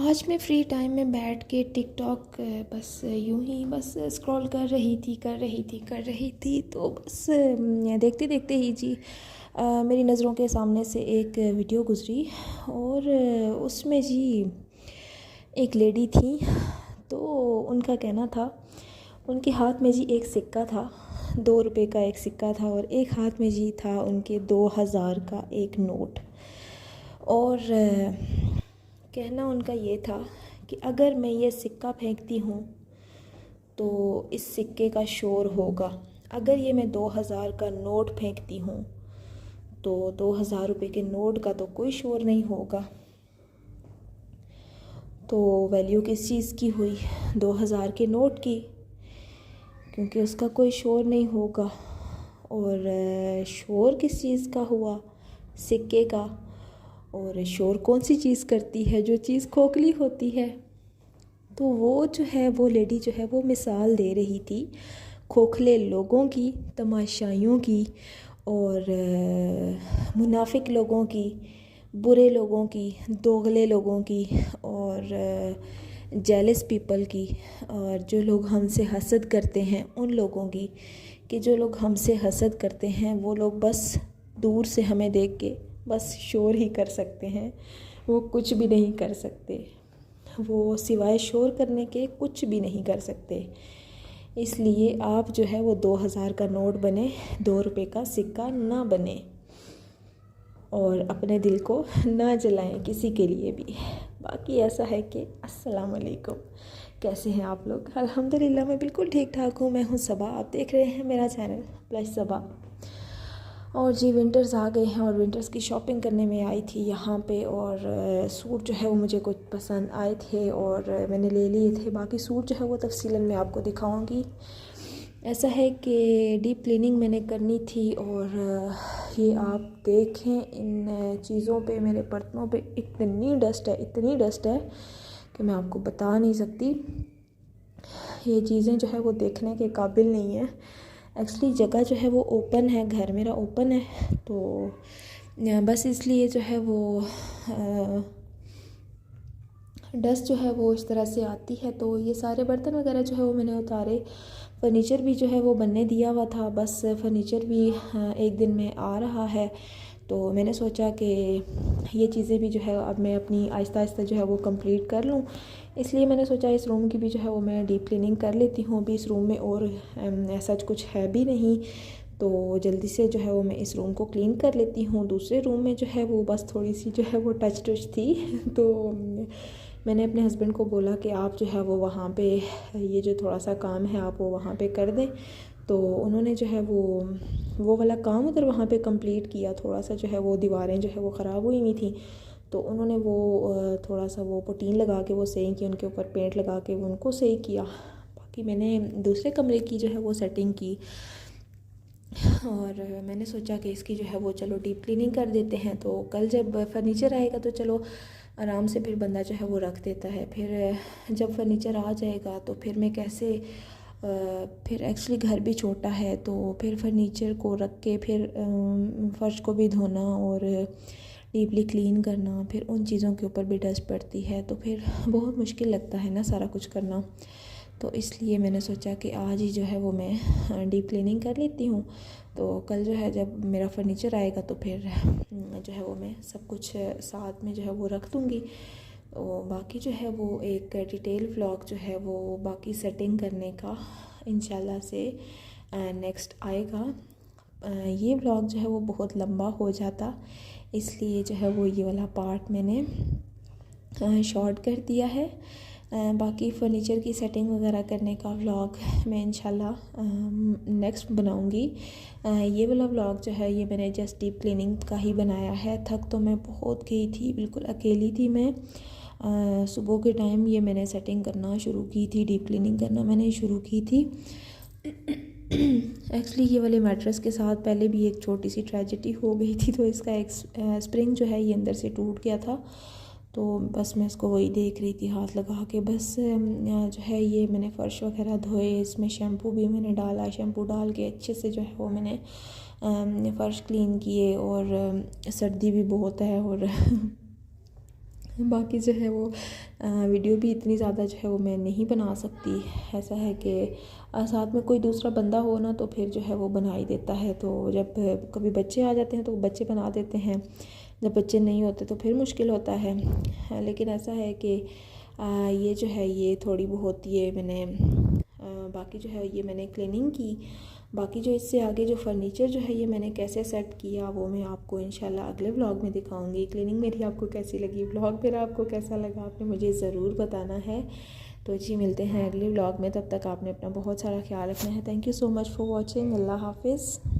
आज मैं free time में बैठ के टिकटॉक बस यूं ही बस स्क्रॉल कर रही थी तो बस देखते देखते ही जी मेरी नज़रों के सामने से एक वीडियो गुजरी और उसमें जी एक लेडी थी। तो उनका कहना था, उनके हाथ में जी एक सिक्का था, 2 रुपए का एक सिक्का था और एक हाथ में जी था उनके 2000 का एक नोट। और कहना उनका ये था कि अगर मैं ये सिक्का फेंकती हूँ तो इस सिक्के का शोर होगा, अगर ये मैं 2000 का नोट फेंकती हूँ तो 2000 रुपये के नोट का तो कोई शोर नहीं होगा। तो वैल्यू किस चीज़ की हुई? 2000 के नोट की, क्योंकि उसका कोई शोर नहीं होगा। और शोर किस चीज़ का हुआ? सिक्के का। और शोर कौन सी चीज़ करती है? जो चीज़ खोखली होती है। तो वो जो है, वो लेडी जो है वो मिसाल दे रही थी खोखले लोगों की, तमाशाइयों की और मुनाफिक लोगों की, बुरे लोगों की, दोगले लोगों की और जेलस पीपल की, और जो लोग हमसे हसद करते हैं उन लोगों की, कि जो लोग हमसे हसद करते हैं वो लोग बस दूर से हमें देख के बस शोर ही कर सकते हैं, वो कुछ भी नहीं कर सकते, वो सिवाय शोर करने के कुछ भी नहीं कर सकते। इसलिए आप जो है वो 2000 का नोट बने, 2 रुपए का सिक्का ना बने और अपने दिल को ना जलाएं किसी के लिए भी। बाकी ऐसा है कि अस्सलाम वालेकुम, कैसे हैं आप लोग? अल्हम्दुलिल्लाह मैं बिल्कुल ठीक ठाक हूँ। मैं हूँ सबा, आप देख रहे हैं मेरा चैनल प्लस सबा। और जी विंटर्स आ गए हैं और विंटर्स की शॉपिंग करने में आई थी यहाँ पे। और सूट जो है वो मुझे कुछ पसंद आए थे और मैंने ले लिए थे। बाकी सूट जो है वो तफसीलन मैं आपको दिखाऊंगी। ऐसा है कि डीप क्लीनिंग मैंने करनी थी और ये आप देखें इन चीज़ों पे, मेरे बर्तनों पे इतनी डस्ट है कि मैं आपको बता नहीं सकती। ये चीज़ें जो है वो देखने के काबिल नहीं है। एक्चुअली जगह जो है वो ओपन है, घर मेरा ओपन है, तो बस इसलिए जो है वो डस्ट जो है वो इस तरह से आती है। तो ये सारे बर्तन वगैरह जो है वो मैंने उतारे। फ़र्नीचर भी जो है वो बनने दिया हुआ था, बस फ़र्नीचर भी एक दिन में आ रहा है। तो मैंने सोचा कि ये चीज़ें भी जो है अब मैं अपनी आहिस्ता आहिस्ता जो है वो कंप्लीट कर लूँ। इसलिए मैंने सोचा इस रूम की भी जो है वो मैं डीप क्लीनिंग कर लेती हूँ। अभी इस रूम में और ऐसा कुछ है भी नहीं, तो जल्दी से जो है वो मैं इस रूम को क्लीन कर लेती हूँ। दूसरे रूम में जो है वो बस थोड़ी सी जो है वो टच थी तो मैंने अपने हस्बैंड को बोला कि आप जो है वो वहाँ पे ये जो थोड़ा सा काम है आप वो वहाँ पे कर दें। तो उन्होंने जो है वो वाला काम उधर वहाँ पे कंप्लीट किया। थोड़ा सा जो है वो दीवारें जो है वो ख़राब हुई हुई थी, तो उन्होंने वो थोड़ा सा वो पुटीन लगा के वो सही की, उनके ऊपर पेंट लगा के वो उनको सही किया। बाकी मैंने दूसरे कमरे की जो है वो सेटिंग की और मैंने सोचा कि इसकी जो है वो चलो डीप क्लीनिंग कर देते हैं। तो कल जब फर्नीचर आएगा तो चलो आराम से फिर बंदा जो है वो रख देता है। फिर जब फर्नीचर आ जाएगा तो फिर मैं कैसे फिर एक्चुअली घर भी छोटा है, तो फिर फर्नीचर को रख के फिर फ़र्श को भी धोना और डीपली क्लीन करना, फिर उन चीज़ों के ऊपर भी डस्ट पड़ती है, तो फिर बहुत मुश्किल लगता है ना सारा कुछ करना। तो इसलिए मैंने सोचा कि आज ही जो है वो मैं डीप क्लीनिंग कर लेती हूँ। तो कल जो है जब मेरा फर्नीचर आएगा तो फिर जो है वो मैं सब कुछ साथ में जो है वो रख दूँगी। तो बाकी जो है वो एक डिटेल व्लॉग जो है वो बाकी सेटिंग करने का इंशाल्लाह से नेक्स्ट आएगा। ये व्लॉग जो है वो बहुत लंबा हो जाता, इसलिए जो है वो ये वाला पार्ट मैंने शॉर्ट कर दिया है। बाकी फ़र्नीचर की सेटिंग वगैरह करने का व्लॉग मैं इंशाल्लाह नेक्स्ट बनाऊंगी। ये वाला व्लॉग जो है ये मैंने जस्ट डीप क्लीनिंग का ही बनाया है। थक तो मैं बहुत गई थी, बिल्कुल अकेली थी मैं। सुबह के टाइम ये मैंने सेटिंग करना शुरू की थी, डीप क्लीनिंग करना मैंने शुरू की थी। एक्चुअली ये वाले मैट्रेस के साथ पहले भी एक छोटी सी ट्रेजेडी हो गई थी, तो इसका एक स्प्रिंग जो है ये अंदर से टूट गया था। तो बस मैं इसको वही देख रही थी हाथ लगा के। बस जो है ये मैंने फ़र्श वगैरह धोए, इसमें शैम्पू भी मैंने डाला, शैम्पू डाल के अच्छे से जो है वो मैंने फ़र्श क्लीन किए। और सर्दी भी बहुत है और बाकी जो है वो वीडियो भी इतनी ज़्यादा जो है वो मैं नहीं बना सकती। ऐसा है कि साथ में कोई दूसरा बंदा हो ना तो फिर जो है वो बना ही देता है। तो जब कभी बच्चे आ जाते हैं तो बच्चे बना देते हैं, जब बच्चे नहीं होते तो फिर मुश्किल होता है। लेकिन ऐसा है कि ये जो है ये थोड़ी बहुत ये मैंने बाकी जो है ये मैंने क्लीनिंग की। बाकी जो इससे आगे जो फर्नीचर जो है ये मैंने कैसे सेट किया वो मैं आपको इंशाल्लाह अगले व्लॉग में दिखाऊंगी। क्लीनिंग मेरी आपको कैसी लगी, व्लॉग मेरा आपको कैसा लगा, आपने मुझे ज़रूर बताना है। तो जी मिलते हैं अगले व्लॉग में, तब तक आपने अपना बहुत सारा ख्याल रखना है। Thank you so much for watching. अल्लाह हाफिज़।